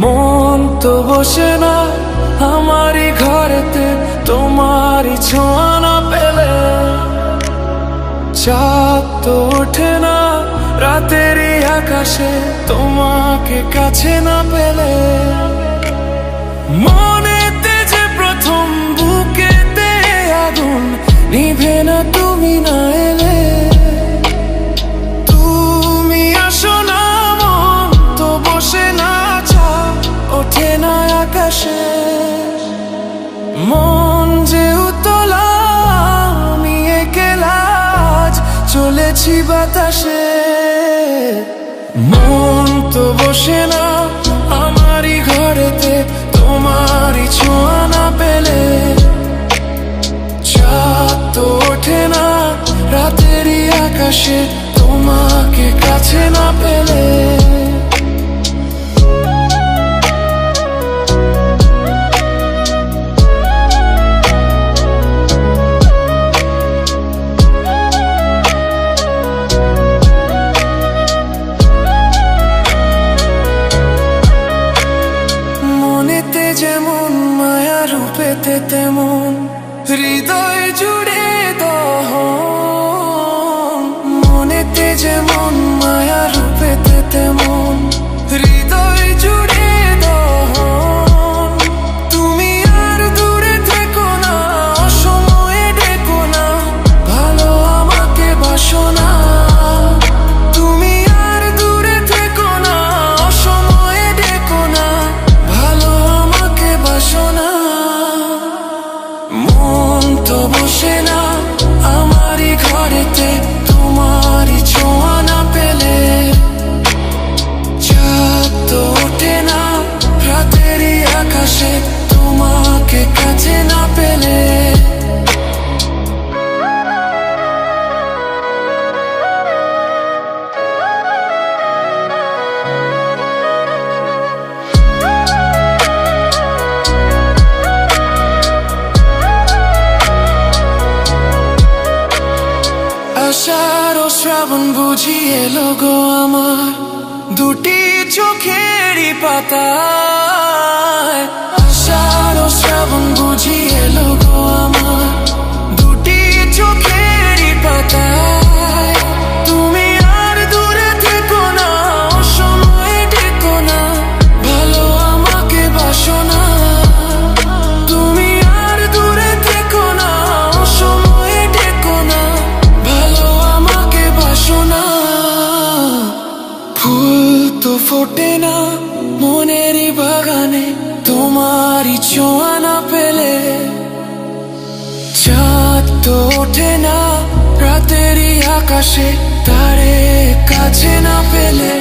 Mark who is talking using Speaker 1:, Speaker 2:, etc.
Speaker 1: মন তো বসে না আমারই ঘরেতে, তোমারই ছোঁয়া না পেলে। চাঁদ তো ওঠে না রাতেরই আকাশে, তোমাকে কাছে না পেলে। মনেতে যে প্রথম বুকেতে আগুন নিভে না তুমি না এলে। তুমি আসো না, মন তো বসে না, চাঁদ ওঠে না আকাশে। মন যে উতলা, আমি একলা আজ চলেছি বাতাসে। মন তো বসে না আমারই ঘরেতে, তোমারই ছোঁয়া না পেলে। চাঁদ তো ওঠে না রাতেরই আকাশে, তোমাকে কাছে না পেলে। মনেতে যেমন মায়া, রূপেতে তেমন হৃদয় জুড়ে দহন। মনেতে যেমন মায়া, রূপেতে তেমন হৃদয় জুড়ে দহন। তুমি আর দূরে থেকো না, অসময়ে ডেকো না, ভালো আমাকে বাসো না। তুমি আর দূরে থেকো না, অসময়ে ডেকো না, ভালো আমাকে বাসো না। মন তো বসে না আমারই ঘরেতে, তোমারই ছোঁয়া না পেলে। চাঁদ তো ওঠে না রাতেরই আকাশে, তোমাকে কাছে না পেলে। আষাঢ় ও শ্রাবণ বুঝি এলো গো আমার দুটি চোখেরই পাতায়। আষাঢ় ও শ্রাবণ বুঝি এলো গো আমার দুটি চোখেরই পাতায়। তুমি আর দূরে থেকো না, অসময়ে ডেকো না, ভালো আমাকে বাসো না। তুমি আর দূরে থেকো না, অসময়ে ডেকো না, ভালো আমাকে বাসো না। ফুল তো ফোটে না মনেরই বাগানে, তোমারই ছোঁয়া না পেলে। চাঁদ তো ওঠে না রাতেরই আকাশে, তারে কাছে না পেলে।